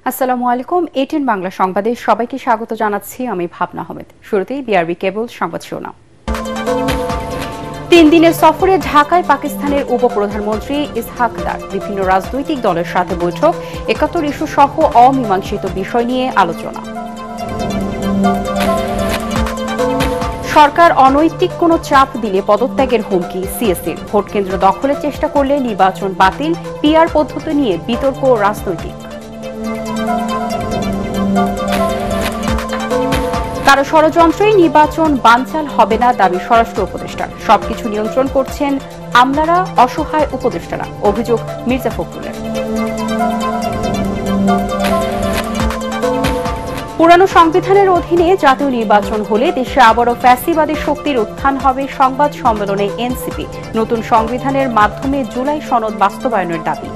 আসসালামু আলাইকুম। এটিএন বাংলা সংবাদে সবাইকে স্বাগত জানাচ্ছি আমি ভাবনা আহমেদ। শুরুতেই বিআরবি কেবল সংবাদ শিরোনাম। 3 দিনের সফরে ঢাকায় পাকিস্তানের উপপ্রধানমন্ত্রী ইসহাক দার বিভিন্ন রাজনৈতিক দলের সাথে বৈঠক, 71 ইস্যু সহ অমীমাংসিত বিষয় নিয়ে আলোচনা। সরকার অনৈতিক কোনো চাপ দিলে পদত্যাগের হুমকি সিএসির, ভোট কেন্দ্র দখলের চেষ্টা করলে নির্বাচন বাতিল, পিআর পদ্ধতি নিয়ে বিতর্ক রাজনৈতিক। কারো ষড়যন্ত্রেই নির্বাচন বানচাল হবে না দাবি স্বরাষ্ট্র উপদেষ্টার, সবকিছু নিয়ন্ত্রণ করছেন আমলারা, অসহায় উপদেষ্টারা, অভিযোগ মির্জা ফখরুলের। পুরানো সংবিধানের অধীনে জাতীয় নির্বাচন হলে দেশে আবারও ফ্যাসিবাদী শক্তির উত্থান হবে, সংবাদ সম্মেলনে এনসিপি, নতুন সংবিধানের মাধ্যমে জুলাই সনদ বাস্তবায়নের দাবি।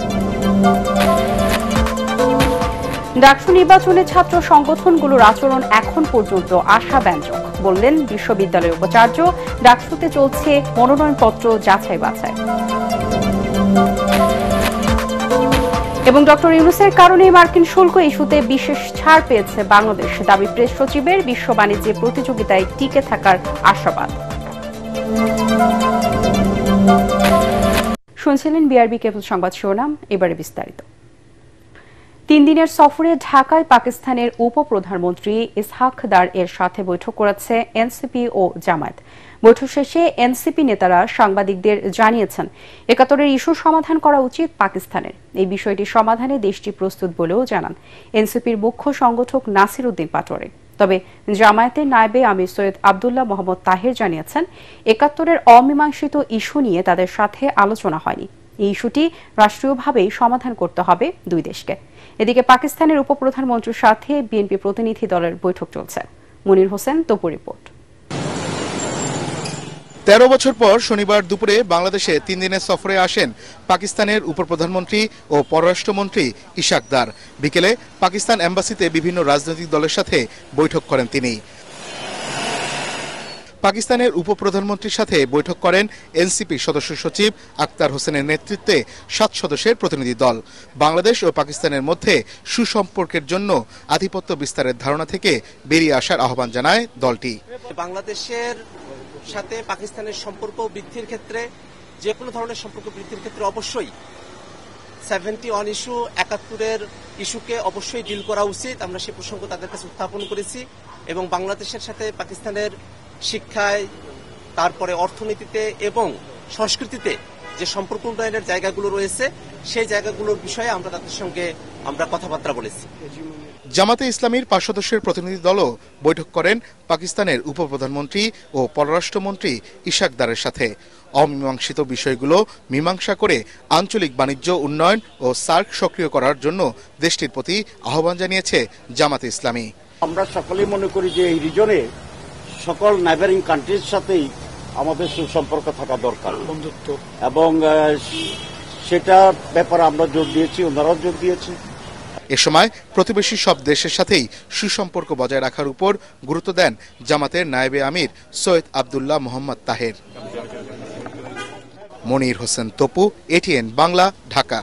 ডাকসু নির্বাচনে ছাত্র সংগঠনগুলোর আচরণ এখন পর্যন্ত আশাব্যঞ্জক, বললেন বিশ্ববিদ্যালয়ের উপাচার্য। ডাকসুতে চলছে মনোনয়নপত্র যাচাই বাছাই। এবং ডক্টর ইউনূসের কারণে মার্কিন শুল্ক ইস্যুতে বিশেষ ছাড় পেয়েছে বাংলাদেশ, দাবি প্রেস সচিবের। বিশ্ব বাণিজ্য প্রতিযোগিতায় টিকে থাকার আশাবাদ। শুনছিলেন বিআরবি কেবল সংবাদ শিরোনাম, এবারে বিস্তারিত। 3 দিনের সফরে ঢাকায় পাকিস্তানের উপপ্রধানমন্ত্রী ইসহাক দার এর সাথে বৈঠক করেছে এনসিপি ও জামায়াত। বৈঠক শেষে এনসিপি নেতারা সাংবাদিকদের জানিয়েছেন 71 ইস্যু সমাধান করা উচিত পাকিস্তানের। এই বিষয়টি সমাধানে দেশটি প্রস্তুত বলেও জানান এনসিপির মুখ্য সংগঠক নাসির উদ্দিন পাটোয়ারি। তবে জামায়াতের নায়েবে আমির সৈয়দ আব্দুল্লাহ মোহাম্মদ তাহের জানিয়েছেন 71 অমীমাংসিত ইস্যু নিয়ে তাদের সাথে আলোচনা হয়নি। এই ইস্যুটি রাষ্ট্রীয়ভাবেই সমাধান করতে হবে দুই দেশকে। এদিকে পাকিস্তানের উপপ্রধানমন্ত্রীর সাথে বিএনপি প্রতিনিধি দলের বৈঠক চলছে। মনির হোসেন তপু রিপোর্ট। 13 বছর পর শনিবার দুপুরে বাংলাদেশে 3 দিনের সফরে আসেন পাকিস্তানের উপপ্রধানমন্ত্রী ও পররাষ্ট্রমন্ত্রী ইশাক দার। বিকেলে পাকিস্তান এম্বাসিতে বিভিন্ন রাজনৈতিক দলের সাথে বৈঠক করেন তিনি। পাকিস্তানের উপপ্রধানমন্ত্রীর সাথে বৈঠক করেন এনসিপির সদস্য সচিব আক্তার হোসেনের নেতৃত্বে 7 সদস্যের প্রতিনিধি দল। বাংলাদেশ ও পাকিস্তানের মধ্যে সুসম্পর্কের জন্য আধিপত্য বিস্তারের ধারণা থেকে বেরিয়ে আসার আহ্বান জানায় দলটি। বাংলাদেশের সাথে পাকিস্তানের সম্পর্ক বৃদ্ধির ক্ষেত্রে, যে কোনো ধরনের সম্পর্ক বৃদ্ধির ক্ষেত্রে অবশ্যই 71 ইস্যু, 71 ইস্যুকে অবশ্যই ডিল করা উচিত। আমরা সে প্রসঙ্গ তাদের কাছে উত্থাপন করেছি এবং বাংলাদেশের সাথে পাকিস্তানের শিক্ষায়, তারপরে অর্থনীতিতে এবং সংস্কৃতিতে যে সম্পর্ক উন্নয়নের জায়গাগুলো রয়েছে সেই জায়গাগুলোর বিষয়ে আমরা তাদের সঙ্গে কথাবার্তা বলেছি। জামাতে ইসলামীর 5 সদস্যের প্রতিনিধি দলও বৈঠক করেন পাকিস্তানের উপপ্রধানমন্ত্রী ও পররাষ্ট্রমন্ত্রী ইশাক দারের সাথে। অমীমাংসিত বিষয়গুলো মীমাংসা করে আঞ্চলিক বাণিজ্য উন্নয়ন ও সার্ক সক্রিয় করার জন্য দেশটির প্রতি আহ্বান জানিয়েছে জামাতে ইসলামী। আমরা সকলেই মনে করি যে এই রিজনে সকল নেইবারিং কান্ট্রির সাথেই আমাদের সুসম্পর্ক থাকা দরকার, বন্ধুত্ব, এবং সেটা ব্যাপারে আমরা জোর দিয়েছি, ওনারাও জোর দিয়েছে। এ সময় প্রতিবেশী সব দেশের সাথেই সুসম্পর্ক বজায় রাখার উপর গুরুত্ব দেন জামাতের নায়েবে আমির সৈয়দ আব্দুল্লাহ মোহাম্মদ তাহের। মনির হোসেন তপু, এটিএন বাংলা, ঢাকা।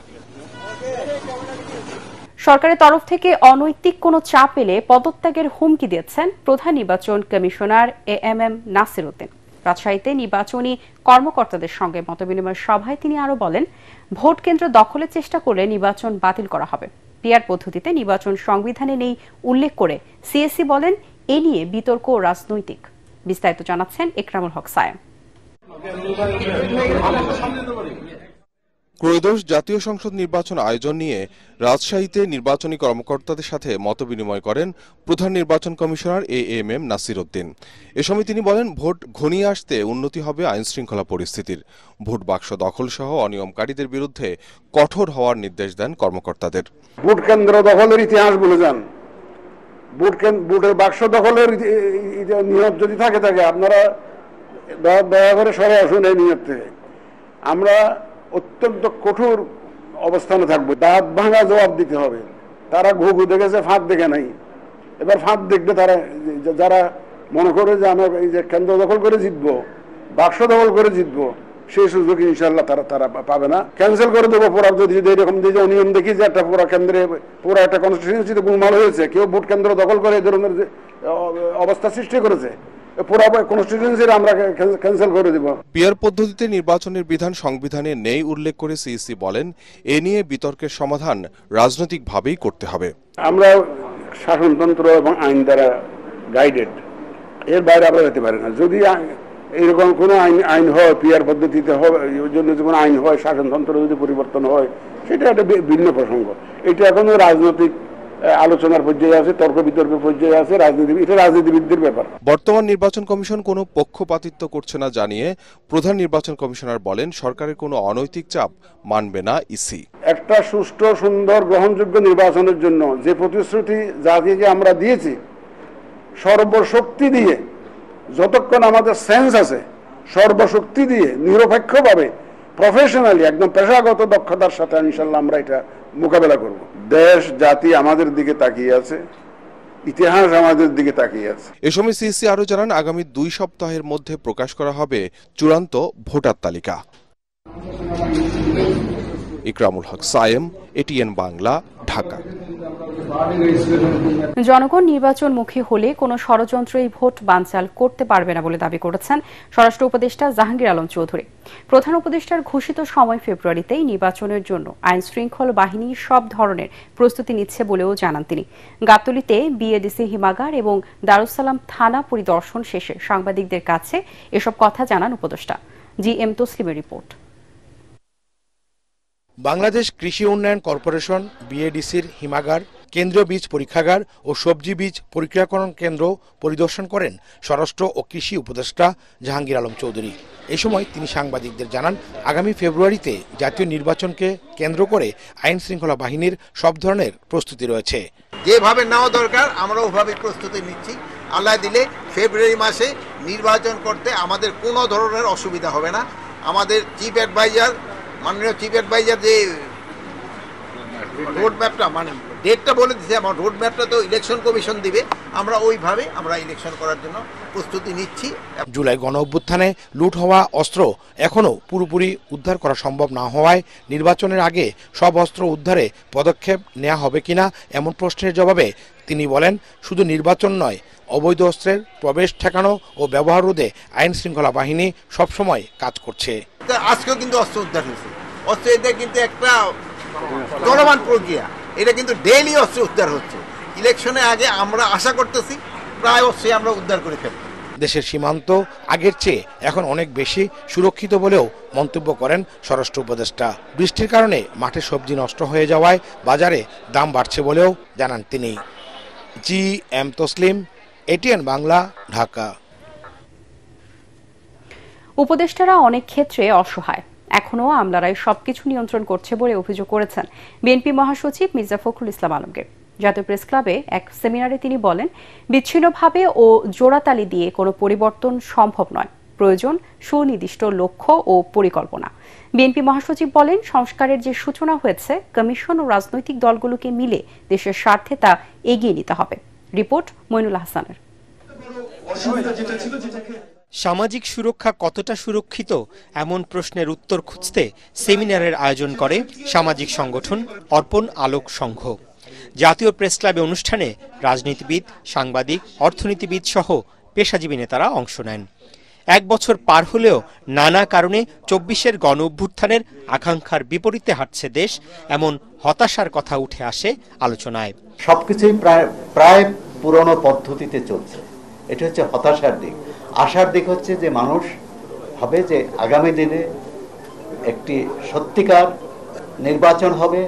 সরকারের তরফ থেকে অনৈতিক কোনো চাপ এলে পদত্যাগের হুমকি দিয়েছেন প্রধান নির্বাচন কমিশনার এএমএম নাসির উদ্দিন। রাজশাহীতে নির্বাচনী কর্মকর্তাদের সঙ্গে মতবিনিময় সভায় তিনি আরো বলেন, ভোট কেন্দ্র দখলের চেষ্টা করলে নির্বাচন বাতিল করা হবে। পিআর পদ্ধতিতে নির্বাচন সংবিধানে নেই উল্লেখ করে সিএসি বলেন এ নিয়ে বিতর্ক রাজনৈতিক। বিস্তারিত জানাচ্ছেন একরামুল হক সায়েম। ত্রয়োদশ জাতীয় সংসদ নির্বাচন আয়োজন নিয়ে রাজশাহীতে নির্বাচনী কর্মকর্তাদের সাথে মতবিনিময় করেন প্রধান নির্বাচন কমিশনার এএমএম নাসির উদ্দিন। এ সময় তিনি বলেন, ভোট ঘনিয়ে আসতে উন্নতি হবে আইন শৃঙ্খলা পরিস্থিতির। ভোট বাক্স দখল সহ অনিয়মকারীদের বিরুদ্ধে কঠোর হওয়ার নির্দেশ দেন কর্মকর্তাদের। ভোট কেন্দ্র দখলের ইতিহাস বলে যান, ভোটের বাক্স দখলের নিয়ম যদি থাকে আপনারা দয়া করে সরে আসুন এই নিয়ম থেকে। আমরা অত্যন্ত কঠোর অবস্থানে থাকবো, দাঁত ভাঙা জবাব দিতে হবে। তারা ঘুঘু দেখেছে, ফাঁদ দেখে নাই, এবার ফাঁদ দেখবে তারা। যারা মনে করে যে আমরা এই যে কেন্দ্র দখল করে জিতবো, বাক্স দখল করে জিতবো, সেই সুযোগ ইনশাল্লাহ তারা পাবে না। ক্যান্সেল করে দেবো পুরা, যদি এরকম যে অনিয়ম দেখি যে একটা পুরা কেন্দ্রে পুরা একটা কনস্টিটিউয়েন্সিতে গোলমাল হয়েছে, কেউ ভোট কেন্দ্র দখল করে এই ধরনের অবস্থা সৃষ্টি করেছে, পুরা কনস্টিটিউয়েন্সির আমরা ক্যান্সেল করে দিব। পিয়ার পদ্ধতিতে নির্বাচনের বিধান সংবিধানে নেই উল্লেখ করে সিইসি বলেন, এ নিয়ে বিতর্কের সমাধান রাজনৈতিকভাবেই করতে হবে। আমরা শাসনতন্ত্র এবং আইন দ্বারা গাইডেড, এর বাইরে আমরা যেতে পারি না। যদি এইরকম কোনো আইন হয়, পিয়ার পদ্ধতিতে জন্য যে কোনো আইন হয়, শাসনতন্ত্র যদি পরিবর্তন হয়, সেটা একটা ভিন্ন প্রসঙ্গ। এটা এখনো রাজনৈতিক আলোচনার পর্যায়ে আছে, তর্ক বিতর্কের পর্যায়ে আছে, এটা রাজনীতিবিদদের ব্যাপার। বর্তমান নির্বাচন কমিশন কোনো পক্ষপাতিত্ব করছে না জানিয়ে প্রধান নির্বাচন কমিশনার বলেন, সরকারের কোনো অনৈতিক চাপ মানবে না ইসি। একটা সুষ্ঠু, সুন্দর, গ্রহণযোগ্য নির্বাচনের জন্য যে প্রতিশ্রুতি জাতিকে আমরা দিয়েছি, সর্বশক্তি দিয়ে, যতক্ষণ আমাদের সেন্স আছে, সর্বশক্তি দিয়ে নিরপেক্ষভাবে প্রফেশনালি একদম পেশাগত দক্ষতার সাথে ইনশাল্লাহ আমরা এটা মোকাবেলা করব। দেশ জাতি আমাদের দিকে তাকিয়ে আছে, ইতিহাস আমাদের দিকে তাকিয়ে আছে। এ সময় সিইসি আরো জানান, আগামী 2 সপ্তাহের মধ্যে প্রকাশ করা হবে চূড়ান্ত ভোটার তালিকা। ইকরামুল হক সায়েম, এটিএন বাংলা, ঢাকা। জনগণ নির্বাচনমুখী হলে কোনো ষড়যন্ত্রই ভোট বানচাল করতে পারবে না বলে দাবি করেছেন স্বরাষ্ট্র উপদেষ্টা জাহাঙ্গীর আলম চৌধুরী। প্রধান উপদেষ্টার ঘোষিত সময় ফেব্রুয়ারিতেই নির্বাচনের জন্য আইন শৃঙ্খলা বাহিনী সব ধরনের প্রস্তুতি নিচ্ছে বলেও জানান তিনি। গাবতলীতে বিএডিসি হিমাগার এবং দারুসালাম থানা পরিদর্শন শেষে সাংবাদিকদের কাছে এসব কথা জানান উপদেষ্টা। GM তসলিমের report. বাংলাদেশ কৃষি উন্নয়ন কর্পোরেশন বিএডিসির হিমাগার, কেন্দ্রীয় বীজ পরীক্ষাগার ও সবজি বীজ পরীক্ষাকরণ কেন্দ্র পরিদর্শন করেন স্বরাষ্ট্র ও কৃষি উপদেষ্টা জাহাঙ্গীর আলম চৌধুরী। এই সময় তিনি সাংবাদিকদের জানান, আগামী ফেব্রুয়ারিতে জাতীয় নির্বাচনকে কেন্দ্র করে আইন শৃঙ্খলা বাহিনীর সব ধরনের প্রস্তুতি রয়েছে। যেভাবে নেওয়া দরকার আমরা ওভাবে প্রস্তুতি নিচ্ছি। আল্লাহ দিলে ফেব্রুয়ারি মাসে নির্বাচন করতে আমাদের কোনো ধরনের অসুবিধা হবে না। আমাদের চিফ অ্যাডভাইজার, মাননীয় চিফ অ্যাডভাইজার যে রোড ম্যাপটা, মানে ডেটটা বলে দিচ্ছে, আমার রোড ম্যাপটা তো ইলেকশন কমিশন দিবে, আমরা ওইভাবে আমরা ইলেকশন করার জন্য প্রস্তুতি নিচ্ছি। জুলাই গণ অভ্যুত্থানে লুট হওয়া অস্ত্র এখনও পুরোপুরি উদ্ধার করা সম্ভব না হওয়ায় নির্বাচনের আগে সব অস্ত্র উদ্ধারে পদক্ষেপ নেওয়া হবে কিনা এমন প্রশ্নের জবাবে তিনি বলেন, শুধু নির্বাচন নয়, অবৈধ অস্ত্রের প্রবেশ ঠেকানো ও ব্যবহার রোধে আইন শৃঙ্খলা বাহিনী সবসময় কাজ করছে। আজকেও কিন্তু অস্ত্র উদ্ধার হয়েছে। অস্ত্র এটা কিন্তু একটা চলমান প্রক্রিয়া, এটা কিন্তু ডেইলি অস্ত্র উদ্ধার হচ্ছে। ইলেকশনের আগে আমরা আশা করতেছি প্রায় অস্ত্রে আমরা উদ্ধার করে ফেলব। দেশের সীমান্ত আগের চেয়ে এখন অনেক বেশি সুরক্ষিত বলেও মন্তব্য করেন স্বরাষ্ট্র উপদেষ্টা। বৃষ্টির কারণে মাঠে সবজি নষ্ট হয়ে যাওয়ায় বাজারে দাম বাড়ছে বলেও জানান তিনি। GM Taslim, ATN Bangla, Dhaka. উপদেষ্টারা অনেক ক্ষেত্রে অসহায়, এখনো আমলারাই সবকিছু নিয়ন্ত্রণ করছে বলে অভিযোগ করেছেন বিএনপি মহাসচিব মির্জা ফখরুল ইসলাম আলমগীর। জাতীয় প্রেস ক্লাবে এক সেমিনারে তিনি বলেন, বিচ্ছিন্নভাবে ও জোড়াতালি দিয়ে কোনো পরিবর্তন সম্ভব নয়, প্রয়োজন সুনির্দিষ্ট লক্ষ্য ও পরিকল্পনা। বিএনপি মহাসচিব বলেন, সংস্কারের যে সূচনা হয়েছে, কমিশন ও রাজনৈতিক দলগুলোকে মিলে দেশের স্বার্থে তা এগিয়ে নিতে হবে। রিপোর্ট মইনুল হাসানের। সামাজিক সুরক্ষা কতটা সুরক্ষিত এমন প্রশ্নের উত্তর খুঁজতে সেমিনারের আয়োজন করে সামাজিক সংগঠন অর্পণ আলোক সংঘ। জাতীয় প্রেস ক্লাবে অনুষ্ঠানে রাজনীতিবিদ, সাংবাদিক, অর্থনীতিবিদ সহ পেশাজীবী নেতারা অংশ নেন। 1 বছর পার হলেও নানা কারণে 24-এর গণ অভ্যুত্থানের আকাঙ্ক্ষার বিপরীতে হাঁটছে দেশ, এমন হতাশার কথা উঠে আসে আলোচনায়। সবকিছুই প্রায় পুরনো পদ্ধতিতে চলছে, এটা হচ্ছে হতাশার দিক। আশার দিক হচ্ছে যে মানুষ ভাবে যে আগামী দিনে একটি সত্যিকার নির্বাচন হবে,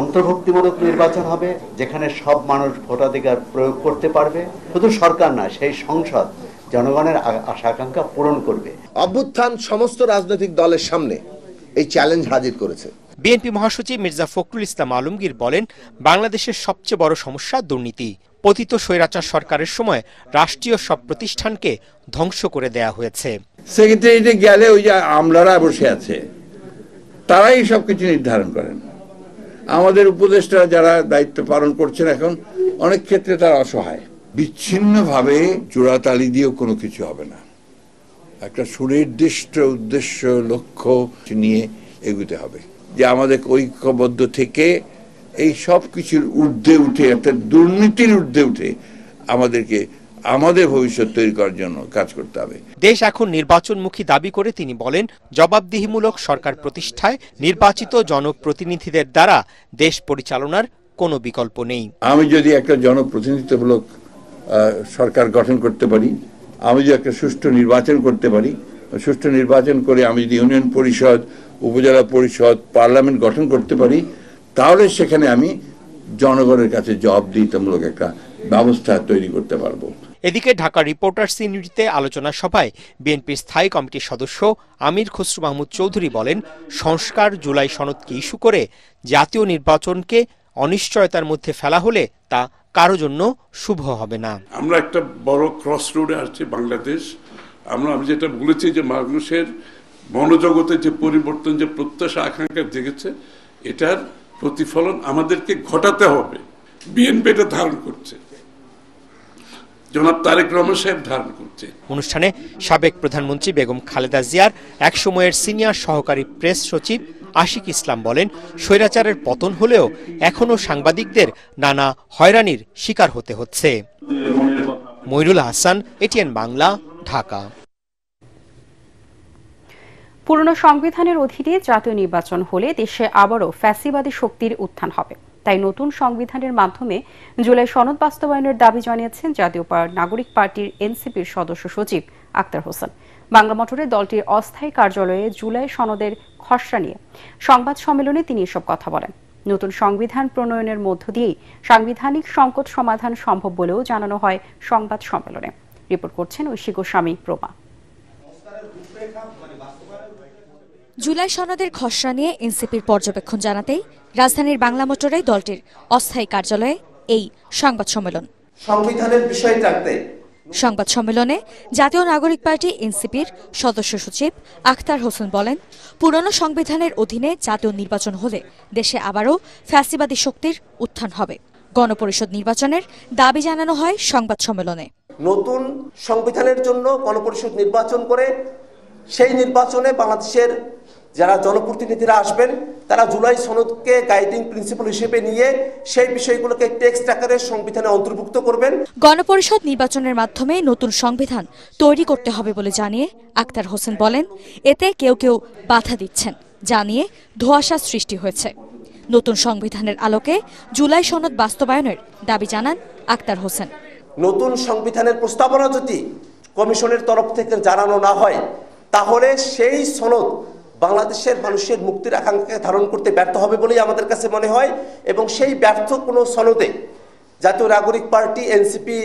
অন্তর্ভুক্তিমূলক নির্বাচন হবে, যেখানে সব মানুষ ভোটাধিকার প্রয়োগ করতে পারবে। শুধু সরকার না, সেই সংসদ জনগণের আশা আকাঙ্ক্ষা পূরণ করবে। অভ্যুত্থান সমস্ত রাজনৈতিক দলের সামনে এই চ্যালেঞ্জ হাজির করেছে। বিএনপি মহাসচিব মির্জা ফখরুল ইসলাম আলমগীর বলেন, বাংলাদেশের সবচেয়ে বড় সমস্যা দুর্নীতি। পতিত স্বৈরাচার সরকারের সময় রাষ্ট্রীয় সব প্রতিষ্ঠানকে ধ্বংস করে দেয়া হয়েছে। সেক্রেটারিয়েটে গেলে ওই যে আমলারা বসে আছে, তারাই সবকিছু নির্ধারণ করেন। আমাদের উপদেষ্টারা যারা দায়িত্ব পালন করছেন এখন অনেক ক্ষেত্রে তারা অসহায়। বিচ্ছিন্নভাবে জোড়াতালি দিয়েও কোনো কিছু হবে না। একটা সুনির্দিষ্ট উদ্দেশ্য লক্ষ্য নিয়ে এগোতে হবে, যে আমাদের ঐক্যবদ্ধ থেকে এই সব কিছুর ঊর্ধ্বে উঠে, একটা দুর্নীতির ঊর্ধ্বে উঠে আমাদেরকে আমাদের ভবিষ্যৎ তৈরি করার জন্য কাজ করতে হবে। দেশ এখন নির্বাচনমুখী দাবি করে তিনি বলেন, জবাবদিহিমূলক সরকার প্রতিষ্ঠায় নির্বাচিত জনপ্রতিনিধিদের দ্বারা দেশ পরিচালনার কোনো বিকল্প নেই। আমি যদি একটা জনপ্রতিনিধিত্বমূলক সরকার গঠন করতে পারি, আমি যদি একটা সুষ্ঠু নির্বাচন করতে পারি, সুষ্ঠু নির্বাচন করে আমি যদি ইউনিয়ন পরিষদ, উপজেলা পরিষদ, পার্লামেন্ট গঠন করতে পারি, তাহলে সেখানে আমি জনগণের কাছে জবাবদিহিতামূলক একটা ব্যবস্থা তৈরি করতে পারবো। এদিকে ঢাকা রিপোর্টার্স ইউনিটিতে আলোচনা সভায় বিএনপির স্থায়ী কমিটির সদস্য আমির খসরু মাহমুদ চৌধুরী বলেন, সংস্কার জুলাই সনদকে ইস্যু করে জাতীয় নির্বাচনকে অনিশ্চয়তার মধ্যে ফেলা হলে তা কারো জন্য শুভ হবে না। আমরা একটা বড় ক্রস রোডে আসছি বাংলাদেশ। আমি যেটা বলেছি যে মানুষের মনোজগতে যে পরিবর্তন, যে প্রত্যাশা আকাঙ্ক্ষা জেগেছে, এটার প্রতিফলন আমাদেরকে ঘটাতে হবে। বিএনপি এটা ধারণ করছে, জনাব তারেক রহমান সাহেব ধারণ করছে। অনুষ্ঠানে সাবেক প্রধানমন্ত্রী বেগম খালেদা জিয়ার একসময়ের সিনিয়র সহকারী প্রেস সচিব আশিক ইসলাম বলেন, স্বৈরাচারের পতন হলেও এখনো সাংবাদিকদের নানা হয়রানির শিকার হতে হচ্ছে। মইনুল হাসান, এটিএন বাংলা, ঢাকা। পুরনো সংবিধানের অধীনে জাতীয় নির্বাচন হলে দেশে আবারও ফ্যাসিবাদী শক্তির উত্থান হবে। তাই নতুন সংবিধানের মাধ্যমে জুলাই সনদ বাস্তবায়নের দাবি জানিয়েছেন জাতীয় নাগরিক পার্টির এনসিপির সদস্য সচিব আক্তার হোসেন। বাংলা মোটরে দলটির অস্থায়ী কার্যালয়ে জুলাই সনদের খসড়া নিয়ে সংবাদ সম্মেলনে তিনি এসব কথা বলেন। নতুন সংবিধান প্রণয়নের মধ্য দিয়েই সাংবিধানিক সংকট সমাধান সম্ভব বলেও জানানো হয় সংবাদ সম্মেলনে। রিপোর্ট করছেন ঐশী গোস্বামী প্রমা। জুলাই সনদের খসড়া নিয়ে এনসিপির পর্যবেক্ষণ জানাতেই রাজধানীর বাংলা মোটরে দলটির অস্থায়ী কার্যালয়ে এই সংবাদ সম্মেলন। সংবিধানের বিষয় থাকতে সংবাদ সম্মেলনে জাতীয় নাগরিক পার্টি এনসিপির সদস্য সচিব আখতার হোসেন বলেন, পুরনো সংবিধানের অধীনে জাতীয় নির্বাচন হলে দেশে আবারও ফ্যাসিবাদী শক্তির উত্থান হবে। গণপরিষদ নির্বাচনের দাবি জানানো হয় সংবাদ সম্মেলনে। নতুন সংবিধানের জন্য গণপরিষদ নির্বাচন করে সেই নির্বাচনে বাংলাদেশের যারা জনপ্রতিনিধিরা আসবেন তারা জুলাই সনদকে গাইডিং প্রিন্সিপাল হিসেবে নিয়ে সেই বিষয়গুলোকে টেক্সট আকারে সংবিধানে অন্তর্ভুক্ত করবেন। গণপরিষদ নির্বাচনের মাধ্যমে নতুন সংবিধান তৈরি করতে হবে বলে জানিয়ে আক্তার হোসেন বলেন, এতে কেউ কেউ বাধা দিচ্ছেন, যা নিয়ে ধোঁয়াশা সৃষ্টি হয়েছে। নতুন সংবিধানের আলোকে জুলাই সনদ বাস্তবায়নের দাবি জানান আক্তার হোসেন। নতুন সংবিধানের প্রস্তাবনা যদি কমিশনের তরফ থেকে জানানো না হয়, তাহলে সেই সনদ বাংলাদেশের মানুষের মুক্তির আকাঙ্ক্ষাকে ধারণ করতে ব্যর্থ হবে বলেই আমাদের কাছে মনে হয়, এবং সেই ব্যর্থ কোনো সনদে জাতীয় নাগরিক পার্টি এনসিপি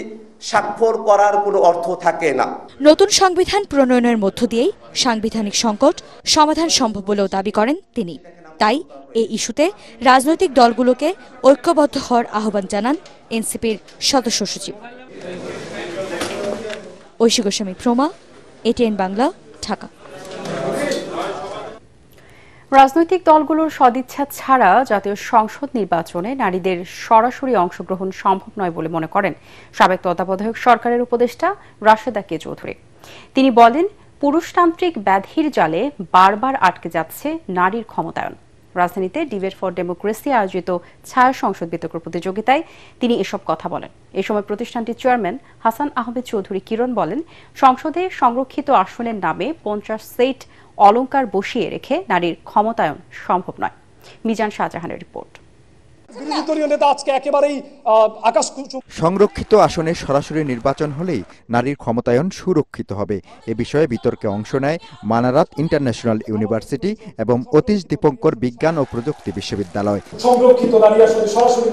স্বাক্ষর করার কোনো অর্থ থাকে না। নতুন সংবিধান প্রণয়নের মধ্য দিয়েই সাংবিধানিক সংকট সমাধান সম্ভব বলেও দাবি করেন তিনি। তাই এই ইস্যুতে রাজনৈতিক দলগুলোকে ঐক্যবদ্ধ হওয়ার আহ্বান জানান এনসিপির সদস্য সচিব। ঐশী গোস্বামী প্রমা, এটিএন বাংলা, ঢাকা। রাজনৈতিক দলগুলোর সদিচ্ছা ছাড়া জাতীয় সংসদ নির্বাচনে নারীদের সরাসরি অংশগ্রহণ সম্ভব নয় বলে মনে করেন সাবেক তত্ত্বাবধায়ক সরকারের উপদেষ্টা রাশেদা কে চৌধুরী। তিনি বলেন, পুরুষতান্ত্রিক ব্যাধির জালে বারবার আটকে যাচ্ছে নারীর ক্ষমতায়ন। রাজধানীতে ডিবেট ফর ডেমোক্রেসি আয়োজিত ছায়া সংসদ বিতর্ক প্রতিযোগিতায় তিনি এসব কথা বলেন। এ সময় প্রতিষ্ঠানটির চেয়ারম্যান হাসান আহমেদ চৌধুরী কিরণ বলেন, সংসদে সংরক্ষিত আসনের নামে 50 সেট অলংকার বসিয়ে রেখে নারীর ক্ষমতায়ন সম্ভব নয়। মিজান শাহজাহানের রিপোর্ট। সংরক্ষিত আসনে সরাসরি নির্বাচন হলেই নারীর ক্ষমতায়ন সুরক্ষিত হবে। এ বিষয়ে বিতর্কে অংশ নেয় মানারাত ইন্টারন্যাশনাল ইউনিভার্সিটি এবং অতীশ দীপঙ্কর বিজ্ঞান ও প্রযুক্তি বিশ্ববিদ্যালয়। সংরক্ষিত নারী আসনে সরাসরি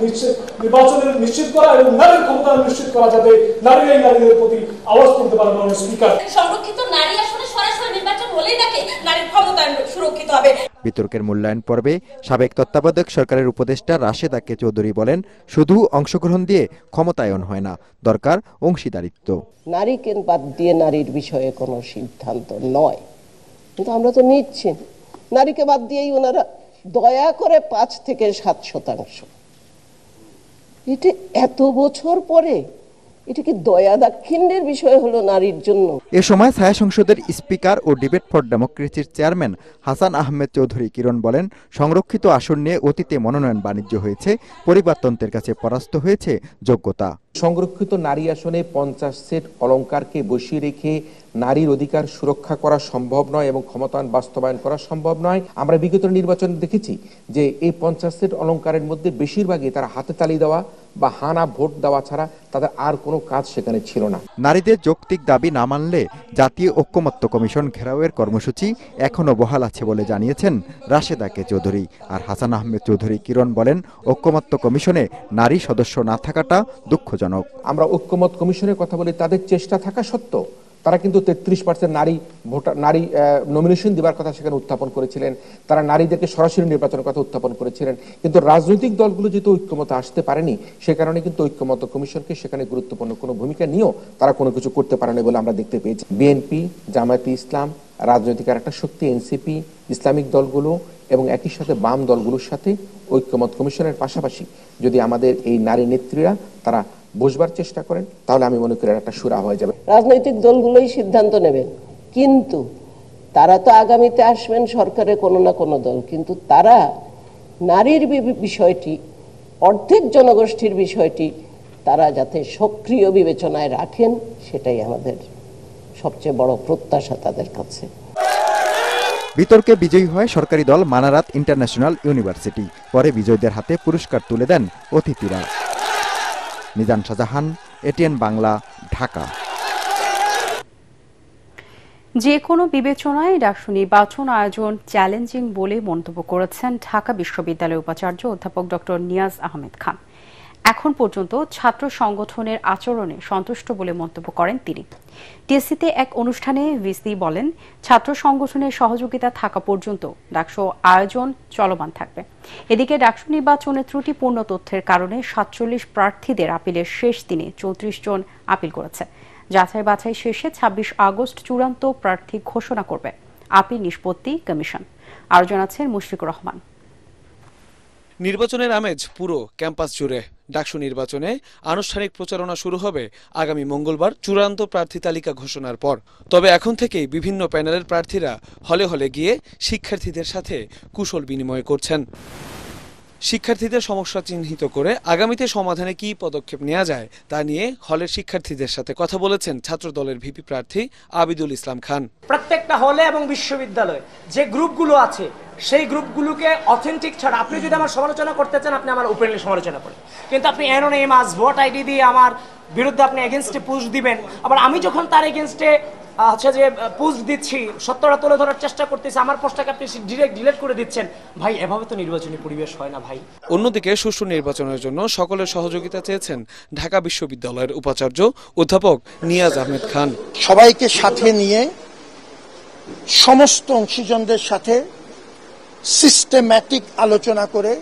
নির্বাচনের নিশ্চিত করা এবং নারীর ক্ষমতায়ন নিশ্চিত করা, যাতে নারীদের প্রতি আওয়াজ তুলতে পারে মাননীয় স্পিকার। সংরক্ষিত নারী আসনে সরাসরি নির্বাচন হলেই নাকি নারীর ক্ষমতায়ন সুরক্ষিত হবে। বিতর্কের মূল্যায়ন পর্বে সাবেক তত্ত্বাবধায়ক সরকারের উপদেষ্টা রাশেদা কে চৌধুরী বলেন, শুধু অংশগ্রহণ দিয়ে ক্ষমতায়ন হয় না, দরকার অংশীদারিত্ব। নারীকে বাদ দিয়ে নারীর বিষয়ে কোনো সিদ্ধান্ত নয়, কিন্তু আমরা তো নিচ্ছি নারীকে বাদ দিয়েই ওনারা দয়া করে 5 থেকে 7%। এটা এত বছর পরে এটা কি দয়া দাক্ষিণ্যের বিষয় হলো নারীর জন্য? এ সময় ছায়া সংসদের স্পিকার ও ডিবেট ফর ডেমোক্রেসির চেয়ারম্যান হাসান আহমেদ চৌধুরী কিরণ বলেন, সংরক্ষিত আসন নিয়ে অতীতে মনোনয়ন বাণিজ্য হয়েছে, পরিবারতন্ত্রের কাছে পরাস্ত হয়েছে যোগ্যতা। সংরক্ষিত নারী আসনে 50 সেট অলংকারকে বসিয়ে রেখে নারীর অধিকার সুরক্ষা করা সম্ভব নয় এবং ক্ষমতায়ন বাস্তবায়ন করা সম্ভব নয়। আমরা বিগত নির্বাচনে দেখেছি যে এই 50 সেট অলংকারের মধ্যে বেশিরভাগই তারা হাতে তালি দেওয়া বা হানা ভোট দেওয়া ছাড়া তাদের আর কোনো কাজ সেখানে ছিল না। নারীদের যৌক্তিক দাবি না মানলে জাতীয় ঐক্যমত্য কমিশন ঘেরাওয়ের কর্মসূচি এখনো বহাল আছে বলে জানিয়েছেন রাশেদা কে চৌধুরী। আর হাসান আহমেদ চৌধুরী কিরণ বলেন, ঐক্যমত্য কমিশনে নারী সদস্য না থাকাটা দুঃখজনক। আমরা ঐক্যমত কমিশনের কথা বলি, তাদের চেষ্টা থাকা সত্ত্বেও তারা কিন্তু 33% নারী নমিনেশন দেওয়ার কথা সেখানে উত্থাপন করেছিলেন। তারা নারীদেরকে সরাসরি নির্বাচনের কথা উত্থাপন করেছিলেন। কিন্তু রাজনৈতিক দলগুলো যেহেতু ঐক্যমত আসতে পারেনি, সে কারণে কিন্তু ঐক্যমত কমিশনকে সেখানে গুরুত্বপূর্ণ কোনো ভূমিকা নিয়েও তারা কোনো কিছু করতে পারেনি বলে আমরা দেখতে পেয়েছি। বিএনপি, জামায়াতে ইসলাম, রাজনৈতিক আর একটা শক্তি এনসিপি, ইসলামিক দলগুলো এবং একই সাথে বাম দলগুলোর সাথে ঐক্যমত কমিশনের পাশাপাশি যদি আমাদের এই নারী নেত্রীরা তারা বসবার চেষ্টা করেন, তাহলে আমি মনে করি একটা সুরা হয়ে যাবে। রাজনৈতিক দলগুলোই সিদ্ধান্ত নেবেন, কিন্তু তারা তো আগামীতে আসবেন সরকারে কোনো না কোনো দল, কিন্তু তারা নারীর বিষয়টি, অর্ধেক জনগোষ্ঠীর বিষয়টি তারা যাতে সক্রিয় বিবেচনায় রাখেন, সেটাই আমাদের সবচেয়ে বড় প্রত্যাশা তাদের কাছে। বিতর্কে বিজয়ী হয় সরকারি দল মানারাত ইন্টারন্যাশনাল ইউনিভার্সিটি। পরে বিজয়ীদের হাতে পুরস্কার তুলে দেন অতিথিরা। মিজান শাহজাহান, এটিএন বাংলা, ঢাকা। যে কোনো বিবেচনায় ডাকসু নির্বাচন আয়োজন চ্যালেঞ্জিং বলে মন্তব্য করেছেন ঢাকা বিশ্ববিদ্যালয়ের উপাচার্য অধ্যাপক ডক্টর নিয়াজ আহমেদ খান। এখন পর্যন্ত ছাত্র সংগঠনের আচরণে সন্তুষ্ট বলে মন্তব্য করেন তিনি। টিএসসিতে এক অনুষ্ঠানে ভিসি বলেন, ছাত্র সংগঠনের সহযোগিতা থাকা পর্যন্ত ডাকসু আয়োজন চলমান থাকবে। এদিকে ডাকসু নির্বাচনে ত্রুটিপূর্ণ তথ্যের কারণে 47 প্রার্থীদের আপিলের শেষ দিনে 34 জন আপিল করেছে। যাচাই বাছাই শেষে 26 আগস্ট চূড়ান্ত প্রার্থী ঘোষণা করবে আপিল নিষ্পত্তি কমিশন। আরও জানাচ্ছেন মুশফিকুর রহমান। নির্বাচনের আমেজ পুরো ক্যাম্পাস জুড়ে। ডাকসু নির্বাচনে আনুষ্ঠানিক প্রচারণা শুরু হবে আগামী মঙ্গলবার চূড়ান্ত প্রার্থী তালিকা ঘোষণার পর। তবে এখন থেকেই বিভিন্ন প্যানেলের প্রার্থীরা হলে হলে গিয়ে শিক্ষার্থীদের সাথে কুশল বিনিময় করছেন। শিক্ষার্থীদের সমস্যা চিহ্নিত করে আগামীতে সমাধানে কি পদক্ষেপ নেওয়া যায় তা নিয়ে হলের শিক্ষার্থীদের সাথে কথা বলেছেন ছাত্র দলের ভিপি প্রার্থী আবিদুল ইসলাম খান। প্রত্যেকটা হলে এবং বিশ্ববিদ্যালয়ে যে গ্রুপগুলো আছে সেই গ্রুপগুলোকে অথেন্টিক ছাড়া, আপনি যদি আমার সমালোচনা করতে চান আপনি আমার ওপেনলি সমালোচনা করেন, কিন্তু আপনি অ্যানোনিমাস ভোট আইডি দিয়ে আমার বিরুদ্ধে আপনি এগেনস্টে পোস্ট দিবেন, আবার আমি যখন তার এগেনস্টে হচ্ছে যে পোস্ট দিচ্ছি, সত্যটা তুলে ধরার চেষ্টা করতেছি, আমার পোস্টটাকে আপনি ডিরেক্ট ডিলিট করে দিচ্ছেন। ভাই, এভাবে তো নির্বাচনী পরিবেশ হয় না ভাই। অন্যদিকে সুষ্ঠু নির্বাচনের জন্য সকলের সহযোগিতা চেয়েছেন ঢাকা বিশ্ববিদ্যালয়ের উপাচার্য অধ্যাপক নিয়াজ আহমেদ খান। সবাইকে সাথে নিয়ে সমস্ত অংশীজনদের সাথে সিস্টেম্যাটিক আলোচনা করে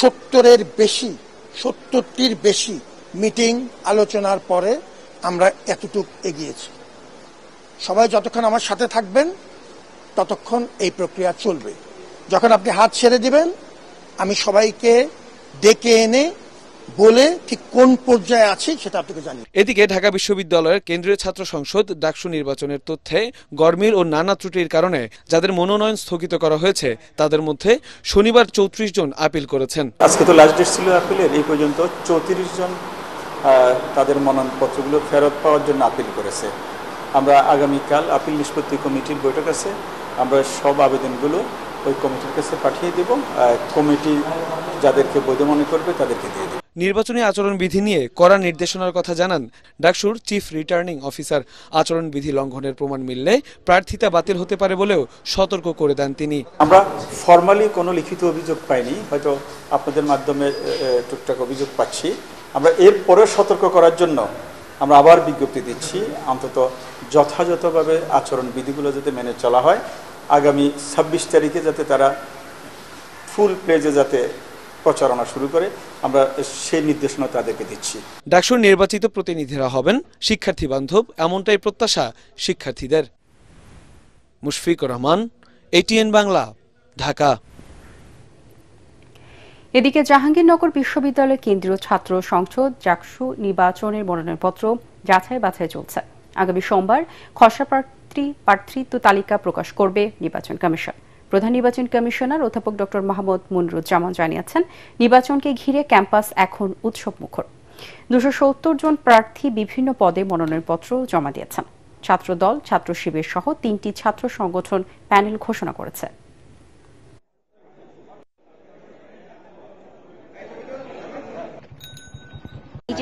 70টির বেশি মিটিং আলোচনার পরে আমরা এতটুক এগিয়েছি। সবাই যতক্ষণ আমার সাথে থাকবেন ততক্ষণ এই প্রক্রিয়া চলবে। যখন আপনি হাত ছেড়ে দিবেন, আমি সবাইকে ডেকে এনে বলে ঠিক কোন পর্যায়ে আছি সেটা আপনাকে জানি। এদিকে ঢাকা বিশ্ববিদ্যালয়ের কেন্দ্রীয় ছাত্র সংসদ ডাকসু নির্বাচনের তথ্যে গরমিল ও নানা ত্রুটির কারণে যাদের মনোনয়ন স্থগিত করা হয়েছে তাদের মধ্যে শনিবার 34 জন আপিল করেছেন। আজকে তো লাস্ট ডেট ছিল আপিলের, এই পর্যন্ত 34 জন তাদের মনোনয়নপত্রগুলো ফেরত পাওয়ার জন্য আপিল করেছে। আমরা আগামীকাল আপিল নিষ্পত্তি কমিটির বৈঠক আছে, আমরা সব আবেদনগুলো ওই কমিটির কাছে পাঠিয়ে দেব। কমিটি যাদেরকে বৈধ মনে করবে তাদেরকে দিয়ে দেব। নির্বাচনী আচরণবিধি নিয়ে কড়া নির্দেশনার কথা জানান ডাকসুর চিফ রিটার্নিং অফিসার। আচরণবিধি লঙ্ঘনের প্রমাণ মিললে প্রার্থিতা বাতিল হতে পারে বলেও সতর্ক করে দেন তিনি। আমরা ফর্মালি কোনো লিখিত অভিযোগ পাইনি, হয়তো আপনাদের মাধ্যমে টুকটাক অভিযোগ পাচ্ছি। আমরা এরপরে সতর্ক করার জন্য আমরা আবার বিজ্ঞপ্তি দিচ্ছি, অন্তত যথাযথভাবে আচরণবিধিগুলো যাতে মেনে চলা হয়। আগামী 26 তারিখে যাতে তারা ফুল প্লেজে যাতে প্রচারণা শুরু করে, আমরা সেই নির্দেশনা তাদেরকে দিচ্ছি। ডাকসুর নির্বাচিত প্রতিনিধিরা হবেন শিক্ষার্থী বান্ধব, এমনটাই প্রত্যাশা শিক্ষার্থীদের। মুশফিকুর রহমান, এটিএন বাংলা, ঢাকা। এদিকে জাহাঙ্গীরনগর বিশ্ববিদ্যালয়ের কেন্দ্রীয় ছাত্র সংসদ জাকসু নির্বাচনের মনোনয়নপত্র যাচাই বাছাই চলছে। আগামী সোমবার খসড়া প্রার্থিত্ব তালিকা প্রকাশ করবে নির্বাচন কমিশন। প্রধান নির্বাচন কমিশনার অধ্যাপক ড মাহমুদ মুনরুজ্জামান জানিয়েছেন, নির্বাচনকে ঘিরে ক্যাম্পাস এখন উৎসবমুখর। 270 জন প্রার্থী বিভিন্ন পদে মনোনয়নপত্র জমা দিয়েছেন। ছাত্রদল, ছাত্র শিবির সহ 3টি ছাত্র সংগঠন প্যানেল ঘোষণা করেছে।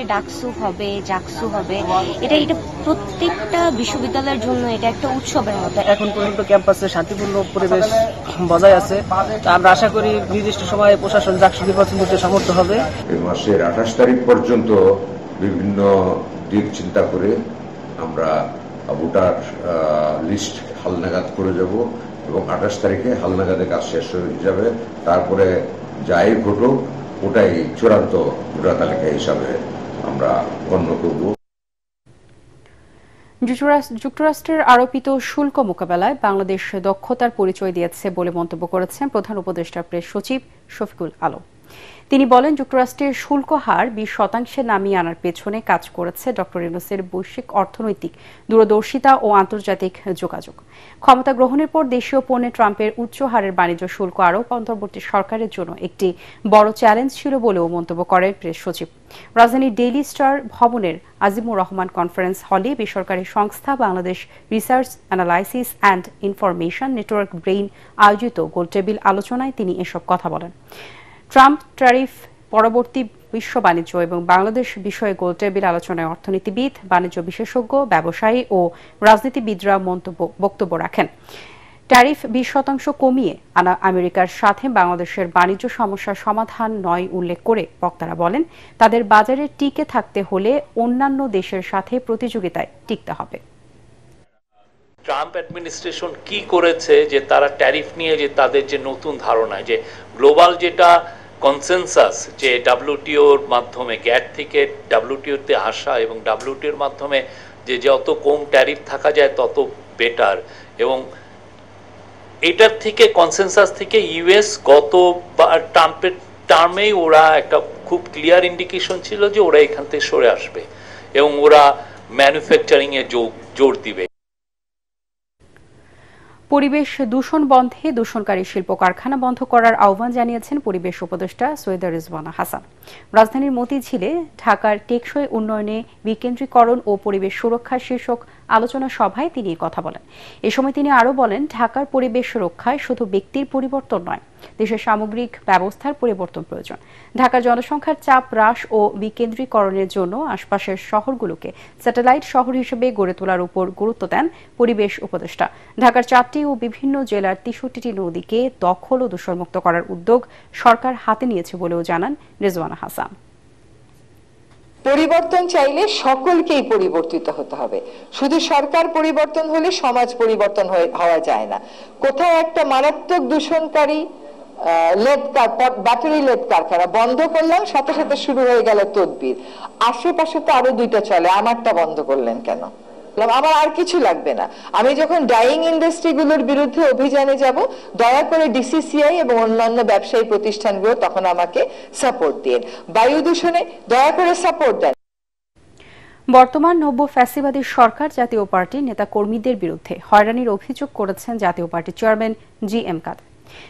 যে ডাকসু হবে, জাকসু হবে, এটা প্রত্যেকটা বিশ্ববিদ্যালয়ের জন্য এটা একটা উৎসবের মতো। এখন পর্যন্ত ক্যাম্পাসে শান্তিপূর্ণ পরিবেশ বজায় আছে। আমরা আশা করি নির্দিষ্ট সময়ে প্রশাসন জাকসু নির্বাচন করতে সমর্থ হবে। এই মাসের 28 তারিখ পর্যন্ত বিভিন্ন দিক চিন্তা করে আমরা ভোটার লিস্ট হালনাগাদ করে যাব এবং 28 তারিখে হালনাগাদে কাজ শেষ হয়ে যাবে। তারপরে যাই ঘটুক ওটাই চূড়ান্ত ভোটার তালিকা হিসাবে আমরা গণ্য করব। যুক্তরাষ্ট্রের আরোপিত শুল্ক মোকাবেলায় বাংলাদেশ দক্ষতার পরিচয় দিয়েছে বলে মন্তব্য করেছেন প্রধান উপদেষ্টা প্রেস সচিব শফিকুল আলম। তিনি বলেন, যুক্তরাষ্ট্রের শুল্ক হার 20% নামিয়ে আনার পেছনে কাজ করেছে ড ইউনূসের বৈশ্বিক অর্থনৈতিক দূরদর্শিতা ও আন্তর্জাতিক যোগাযোগ। ক্ষমতা গ্রহণের পর দেশীয় পণ্যে ট্রাম্পের উচ্চ হারের বাণিজ্য শুল্ক আরোপ অন্তর্বর্তী সরকারের জন্য একটি বড় চ্যালেঞ্জ ছিল বলেও মন্তব্য করেন প্রেস সচিব। রাজধানীর ডেইলি স্টার ভবনের আজিমুর রহমান কনফারেন্স হলে বেসরকারি সংস্থা Bangladesh research analysis and information network brain আয়োজিত গোলটেবিল আলোচনায় তিনি এসব কথা বলেন। ট্রাম্প ট্যারিফ পরবর্তী বিশ্ব বাণিজ্য এবং বাংলাদেশ বিষয়ে গোলটেবিল আলোচনায় অর্থনীতিবিদ, বাণিজ্য বিশেষজ্ঞ, ব্যবসায়ী ও রাজনীতিবিদরা বক্তব্য রাখেন। ট্যারিফ 20% কমিয়ে আনা আমেরিকার সাথে বাংলাদেশের বাণিজ্য সমস্যার সমাধান নয় উল্লেখ করে বক্তারা বলেন, তাদের বাজারে টিকে থাকতে হলে অন্যান্য দেশের সাথে প্রতিযোগিতায় টিকতে হবে। ট্রাম্প অ্যাডমিনিস্ট্রেশন কি করেছে যে তারা ট্যারিফ নিয়ে যে তাদের যে নতুন ধারণা, যে গ্লোবাল যেটা কনসেনসাস যে ডাব্লিউটিওর মাধ্যমে গ্যাট থেকে ডাব্লিউটিওতে আসা এবং ডাব্লিউটিওর মাধ্যমে যে যত কম ট্যারিফ থাকা যায় তত বেটার, এবং এটার থেকে কনসেনসাস থেকে ইউএস গত ট্রাম্পের টার্মেই ওরা একটা খুব ক্লিয়ার ইন্ডিকেশন ছিল যে ওরা এখান থেকে সরে আসবে এবং ওরা ম্যানুফ্যাকচারিং এ জোর দিবে। পরিবেশ দূষণ বন্ধে দূষণকারী শিল্প কারখানা বন্ধ করার আহ্বান জানিয়েছেন পরিবেশ উপদেষ্টা সৈয়দা রিজওয়ানা হাসান। রাজধানীর মতিঝিলে ঢাকার টেকসই উন্নয়নে বিকেন্দ্রীকরণ ও পরিবেশ সুরক্ষা শীর্ষক আলোচনা সভায় তিনি কথা বলেন। এ সময় তিনি আরও বলেন, ঢাকার পরিবেশ রক্ষায় শুধু ব্যক্তির পরিবর্তন নয়, দেশের সামগ্রিক ব্যবস্থার পরিবর্তন প্রয়োজন। ঢাকার জনসংখ্যার চাপ হ্রাস ও বিকেন্দ্রীকরণের জন্য আশপাশের শহরগুলোকে স্যাটেলাইট শহর হিসেবে গড়ে তোলার উপর গুরুত্ব দেন পরিবেশ উপদেষ্টা। ঢাকার 4টি ও বিভিন্ন জেলার 63টি নদীকে দখল ও দূষণমুক্ত করার উদ্যোগ সরকার হাতে নিয়েছে বলেও জানান রিজওয়ানা হাসান। পরিবর্তন চাইলে সকলকেই পরিবর্তিত হতে হবে। শুধু সরকার পরিবর্তন হলে সমাজ পরিবর্তন হওয়া যায় না। কোথাও একটা মারাত্মক দূষণকারী ব্যাটারি লেদ কারখানা বন্ধ করলাম, সাথে সাথে শুরু হয়ে গেল তদবির। আশেপাশে তো আরো 2টা চলে, আমারটা বন্ধ করলেন কেন? আমার আর কিছু লাগবে না। আমি যখন ডাইং ইন্ডাস্ট্রিগুলোর বিরুদ্ধে অভিযানে যাব, দয়া করে ডিসিসিআই এবং অন্যান্য ব্যবসায়ী প্রতিষ্ঠানগুলো তখন আমাকে সাপোর্ট দিন। বায়ু দূষণে দয়া করে সাপোর্ট দেন। বর্তমান নব্য ফ্যাসিবাদী সরকার জাতীয় পার্টির নেতা কর্মীদের বিরুদ্ধে হয়রানির অভিযোগ করেছেন জাতীয় পার্টির চেয়ারম্যান GM কাদের।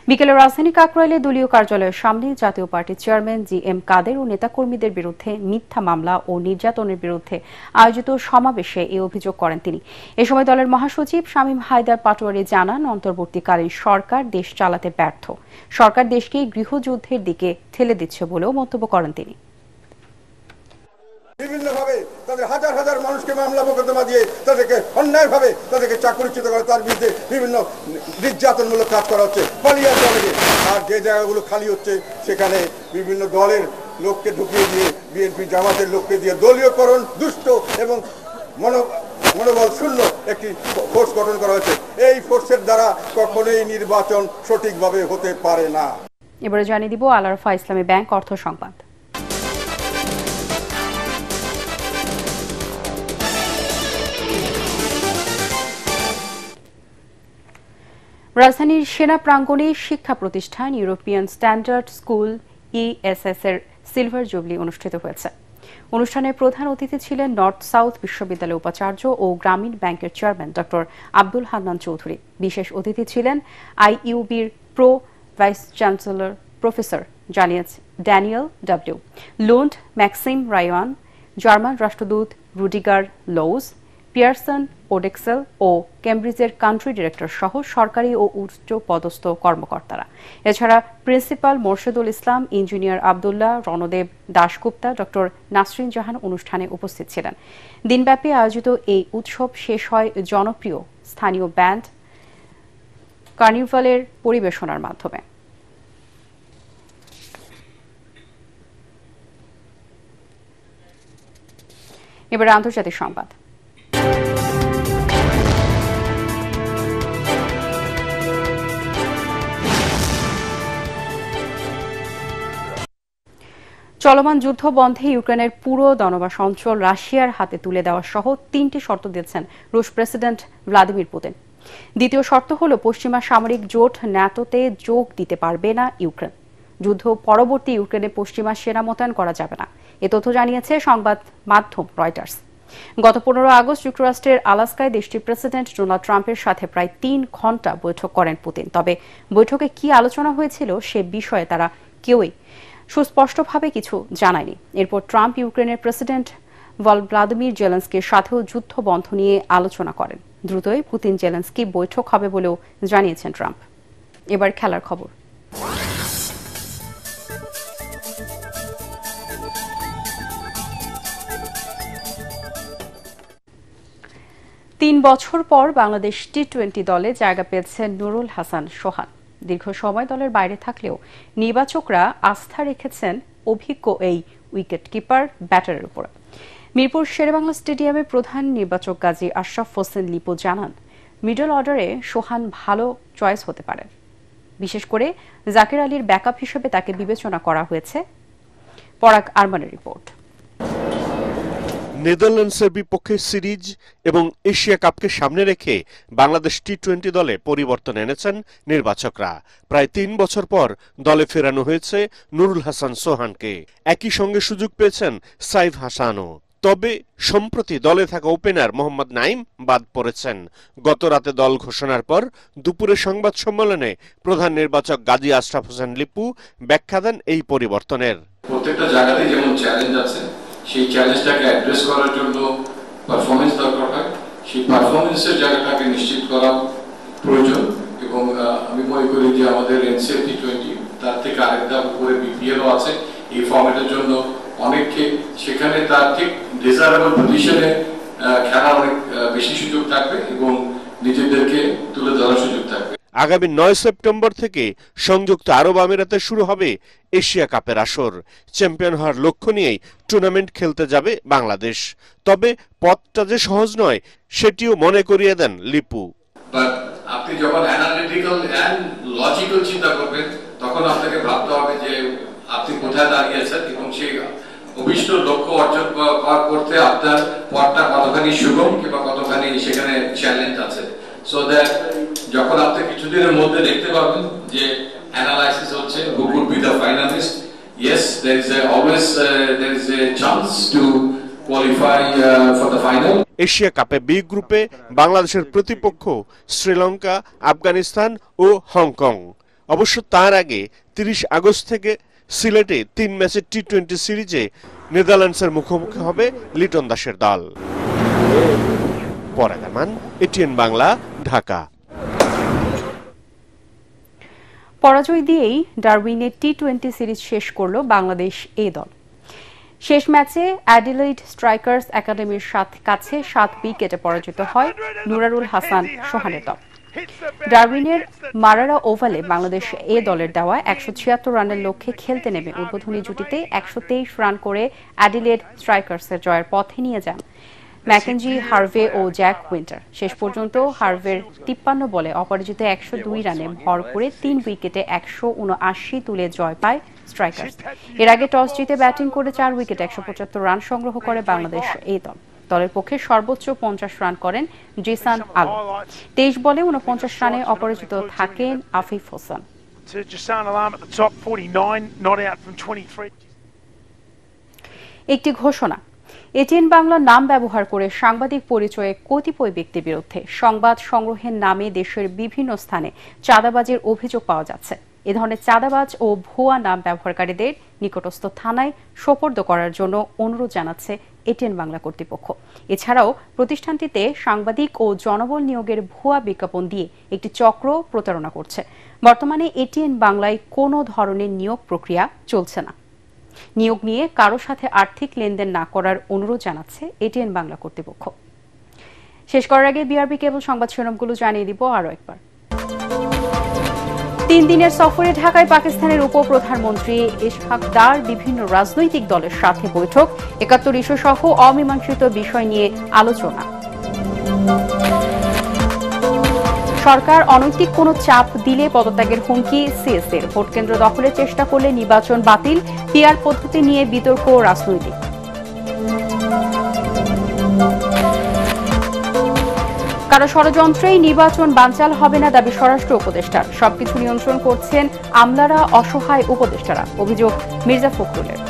বিকেলে রাজধানী কাকরাইলে দলীয় কার্যালয়ের সামনে জাতীয় পার্টির চেয়ারম্যান GM কাদের ও নেতাকর্মীদের বিরুদ্ধে মিথ্যা মামলা ও নির্যাতনের বিরুদ্ধে আয়োজিত সমাবেশে এই অভিযোগ করেন তিনি। এ সময় দলের মহাসচিব শামীম হায়দার পাটোয়ারি জানান, অন্তর্বর্তীকালীন সরকার দেশ চালাতে ব্যর্থ, সরকার দেশকে গৃহযুদ্ধের দিকে ঠেলে দিচ্ছে বলেও মন্তব্য করেন তিনি। বিভিন্নভাবে তাদের হাজার হাজার মানুষকে মামলা মোকদ্দমা দিয়ে তাদেরকে অন্যায়ভাবে তাদেরকে চাকরিচ্যুত করে, তার বিরুদ্ধে বিভিন্ন নির্যাতনমূলক কাজ করা হচ্ছে পালিয়ে চলে। আর যে জায়গাগুলো খালি হচ্ছে সেখানে বিভিন্ন দলের লোককে ঢুকিয়ে দিয়ে, বিএনপি জামাতের লোককে দিয়ে দলীয়করণ, দুষ্ট এবং মনোবল শূন্য একটি ফোর্স গঠন করা হয়েছে। এই ফোর্সের দ্বারা কখনোই নির্বাচন সঠিকভাবে হতে পারে না। এবারে জানিয়ে দিব আল আরফা ইসলামী ব্যাংক অর্থ সংবাদ। রাজধানীর সেনা প্রাঙ্গণে শিক্ষা প্রতিষ্ঠান ইউরোপিয়ান স্ট্যান্ডার্ড স্কুল ESS এর সিলভার জুবলি অনুষ্ঠিত হয়েছে। অনুষ্ঠানে প্রধান অতিথি ছিলেন নর্থ সাউথ বিশ্ববিদ্যালয়ের উপাচার্য ও গ্রামীণ ব্যাংকের চেয়ারম্যান ডক্টর আব্দুল হান্নান চৌধুরী। বিশেষ অতিথি ছিলেন IUBর pro vice chancellor professor Daniel W Lund, Maxim রায়ওয়ান, জার্মান রাষ্ট্রদূত রুডিগার লোজ, পিয়ারসন ওডেক্সেল ও কেমব্রিজের কান্ট্রি ডিরেক্টর সহ সরকারি ও উচ্চ পদস্থ কর্মকর্তারা। এছাড়া principal Morshedul Islam, engineer Abdullah, Ranadeb Dasgupta, doctor Nasrin Jahan অনুষ্ঠানে উপস্থিত ছিলেন। দিনব্যাপী আয়োজিত এই উৎসব শেষ হয় জনপ্রিয় স্থানীয় ব্যান্ড কার্নিভালের পরিবেশনার মাধ্যমে। এবার আন্তর্জাতিক সংবাদ। চলমান যুদ্ধ বন্ধে ইউক্রেনের পুরো দনবাস অঞ্চল রাশিয়ার হাতে তুলে দেওয়া সহ 3টি শর্ত দিয়েছেন রুশ প্রেসিডেন্ট ভ্লাদিমির পুতিন। দ্বিতীয় শর্ত হল পশ্চিমা সামরিক জোট ন্যাটোতে যোগ দিতে পারবে না ইউক্রেন। যুদ্ধ পরবর্তী ইউক্রেনে পশ্চিমা সেনা মোতায়েন করা যাবে না, এ তথ্য জানিয়েছে সংবাদ মাধ্যম রয়টার্স। গত 15 আগস্ট যুক্তরাষ্ট্রের আলাস্কায় দেশটির প্রেসিডেন্ট ডোনাল্ড ট্রাম্পের সাথে প্রায় 3 ঘণ্টা বৈঠক করেন পুতিন। তবে বৈঠকে কি আলোচনা হয়েছিল সে বিষয়ে তারা কেউই সুস্পষ্টভাবে কিছু জানায়নি। এরপর ট্রাম্প ইউক্রেনের প্রেসিডেন্ট ভলোদিমির জেলেনস্কির সাথেও যুদ্ধ বন্ধ নিয়ে আলোচনা করেন। দ্রুতই পুতিন জেলেনস্কি বৈঠক হবে বলেও জানিয়েছেন ট্রাম্প। এবার খেলার খবর। তিন বছর পর বাংলাদেশ টি-20 দলে জায়গা পেয়েছেন নুরুল হাসান সোহান। দীর্ঘ সময় দলের বাইরে থাকলেও নির্বাচকরা আস্থা রেখেছেন অভিজ্ঞ এই উইকেট কিপার ব্যাটারের উপর। মিরপুর শেরেবাংলা স্টেডিয়ামে প্রধান নির্বাচক গাজী আশরাফ হোসেন লিপু জানান, মিডল অর্ডারে সোহান ভালো চয়েস হতে পারেন। বিশেষ করে জাকির আলীর ব্যাকআপ হিসেবে তাকে বিবেচনা করা হয়েছে। পরাগ আরমানের রিপোর্ট। নেদারল্যান্ডসের বিপক্ষে সিরিজ এবং এশিয়া কাপকে সামনে রেখে বাংলাদেশ টি-20 দলে পরিবর্তন এনেছেন নির্বাচকরা। প্রায় 3 বছর পর দলে ফেরানো হয়েছে নুরুল হাসান সোহানকে। একই সঙ্গে সুযোগ পেয়েছেন সাইফ হাসানও। তবে সম্প্রতি দলে থাকা ওপেনার মোহাম্মদ নাইম বাদ পড়েছেন। গত রাতে দল ঘোষণার পর দুপুরে সংবাদ সম্মেলনে প্রধান নির্বাচক গাজী আশরাফ হোসেন লিপু ব্যাখ্যা দেন এই পরিবর্তনের। প্রত্যেকটা জায়গাতে যেমন চ্যালেঞ্জ আছে, সেই চ্যালেঞ্জটাকে অ্যাড্রেস করার জন্য পারফরমেন্স দরকার হয়। সেই পারফরমেন্সের জায়গাটাকে নিশ্চিত করা প্রয়োজন এবং আমি মনে করি যে আমাদের এনসিএল টি-20 তার থেকে আরেকটা উপরে বিপিএলও আছে। এই ফর্মেটের জন্য অনেককে সেখানে তার ঠিক ডিজায়ারেবল পজিশনে খেলার অনেক বেশি সুযোগ থাকবে এবং নিজেদেরকে তুলে ধরার সুযোগ থাকবে। আগামী 9 সেপ্টেম্বর থেকে সংযুক্ত আরব আমিরাতে শুরু হবে এশিয়া কাপের আসর। চ্যাম্পিয়ন হওয়ার লক্ষ্য নিয়েই টুর্নামেন্ট খেলতে যাবে বাংলাদেশ। তবে পথটা যে সহজ নয় সেটিও মনে করিয়ে দেন লিপু। আপনি যখন অ্যানালিটিক্যাল এন্ড লজিক্যাল চিন্তা করবেন তখন আপনাকে ভাবতে হবে যে আপনি কোথায় দাঁড়িয়েছেন এবং সেই অভিষ্ট লক্ষ্য অর্জন করতে আপনার পথটা কতখানি সুগম কিংবা কতখানি সেখানে চ্যালেঞ্জ আছে। সো দ্যাট যখন আপনি কিছুদিনের মধ্যে দেখতে পাবেন যে অ্যানালাইসিস হচ্ছে who could be the finalist, yes there is a chance to qualify for the final. Asia কাপে বি গ্রুপে বাংলাদেশের প্রতিপক্ষ শ্রীলঙ্কা, আফগানিস্তান ও হংকং। অবশ্য তার আগে 30 আগস্ট থেকে সিলেটে 3 ম্যাচের টি-20 সিরিজে নেদারল্যান্ডসের মুখোমুখি হবে লিটন দাসের দল। পরাগ আরমান, এটিএন বাংলা, ঢাকা। পরাজয় দিয়েই ডারউইনে টি-20 সিরিজ শেষ করল বাংলাদেশ এ দল। শেষ ম্যাচে অ্যাডিলেইড স্ট্রাইকার্স একাডেমির কাছে 7 উইকেটে পরাজিত হয় নুরুল হাসান সোহানের দল। ডারউইনের মারারা ওভালে বাংলাদেশ এ দলের দেওয়া 176 রানের লক্ষ্যে খেলতে নেমে উদ্বোধনী জুটিতে 123 রান করে অ্যাডিলেড স্ট্রাইকার্সের জয়ের পথে নিয়ে যান ম্যাকেঞ্জি, হার্ভে ও জ্যাক উইন্টার। শেষ পর্যন্ত হার্ভের 53 বলে অপরাজিত 102 রানে ভর করে 3 উইকেটে 179 তুলে জয় পায় স্ট্রাইকার্স। এর আগে টস জিতে ব্যাটিং করে 4 উইকেটে 175 রান সংগ্রহ করে বাংলাদেশ এই দল। দলের পক্ষে সর্বোচ্চ 50 রান করেন জিসান আলম। 23 বলে 49 রানে অপরাজিত থাকেন Afif Hossain. to Jasan Alam at the top, 49, not out from 23. একটি ঘোষণা। এটিএন বাংলার নাম ব্যবহার করে সাংবাদিক পরিচয়ে কতিপয় ব্যক্তির বিরুদ্ধে সংবাদ সংগ্রহের নামে দেশের বিভিন্ন স্থানে চাঁদাবাজির অভিযোগ পাওয়া যাচ্ছে। এ ধরনের চাঁদাবাজ ও ভুয়া নাম ব্যবহারকারীদের নিকটস্থ থানায় সোপর্দ করার জন্য অনুরোধ জানাচ্ছে এটিএন বাংলা কর্তৃপক্ষ। এছাড়াও প্রতিষ্ঠানটিতে সাংবাদিক ও জনবল নিয়োগের ভুয়া বিজ্ঞাপন দিয়ে একটি চক্র প্রতারণা করছে। বর্তমানে এটিএন বাংলায় কোনো ধরনের নিয়োগ প্রক্রিয়া চলছে না। নিয়োগ নিয়ে কারো সাথে আর্থিক লেনদেন না করার অনুরোধ জানাচ্ছে এটিএন বাংলা কর্তৃপক্ষ। শেষ করার আগে বিআরবি কেবল সংবাদ শিরোনামগুলো জানিয়ে দিব আরও একবার। 3 দিনের সফরে ঢাকায় পাকিস্তানের উপপ্রধানমন্ত্রী ইসহাক দার বিভিন্ন রাজনৈতিক দলের সাথে বৈঠক, ৭১ ইস্যু সহ অমীমাংসিত বিষয় নিয়ে আলোচনা। সরকার অনৈতিক কোনো চাপ দিলে পদত্যাগের হুমকি সিএসের, ভোট কেন্দ্র দখলের চেষ্টা করলে নির্বাচন বাতিল, পিআর পদ্ধতি নিয়ে বিতর্ক রাজনৈতিক। কারো ষড়যন্ত্রেই নির্বাচন বানচাল হবে না দাবি স্বরাষ্ট্র উপদেষ্টার, সবকিছু নিয়ন্ত্রণ করছেন আমলারা, অসহায় উপদেষ্টারা, অভিযোগ মির্জা ফখরুলের।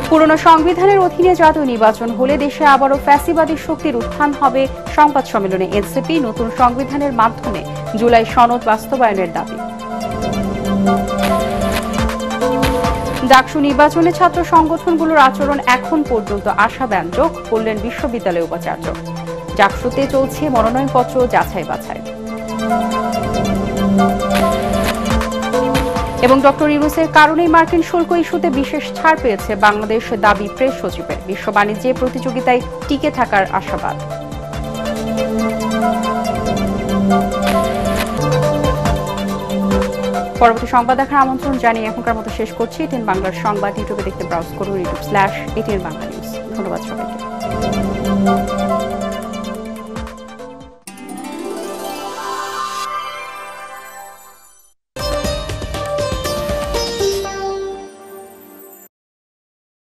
পুরনো সংবিধানের অধীনে জাতীয় নির্বাচন হলে দেশে আবারও ফ্যাসিবাদী শক্তির উত্থান হবে, সংবাদ সম্মেলনে এনসিপি নতুন সংবিধানের মাধ্যমে জুলাই সনদ বাস্তবায়নের দাবি। ডাকসু নির্বাচনে ছাত্র সংগঠনগুলোর আচরণ এখন পর্যন্ত আশাব্যঞ্জক, বললেন বিশ্ববিদ্যালয় উপাচার্য। ডাকসুতে চলছে মনোনয়নপত্র যাচাই বাছাই। এবং ডক্টর ইউনূসের কারণেই মার্কিন শুল্ক ইস্যুতে বিশেষ ছাড় পেয়েছে বাংলাদেশ, দাবি প্রেস সচিবের। বিশ্ব বাণিজ্যে প্রতিযোগিতায় টিকে থাকার আশাবাদ। পরবর্তী সংবাদ দেখার আমন্ত্রণ জানিয়ে এখনকার মতো শেষ করছি। এটিএন বাংলার সংবাদ ইউটিউবে দেখতে ব্রাউজ করুন youtube/ATN Bangla News। ধন্যবাদ সবাইকে।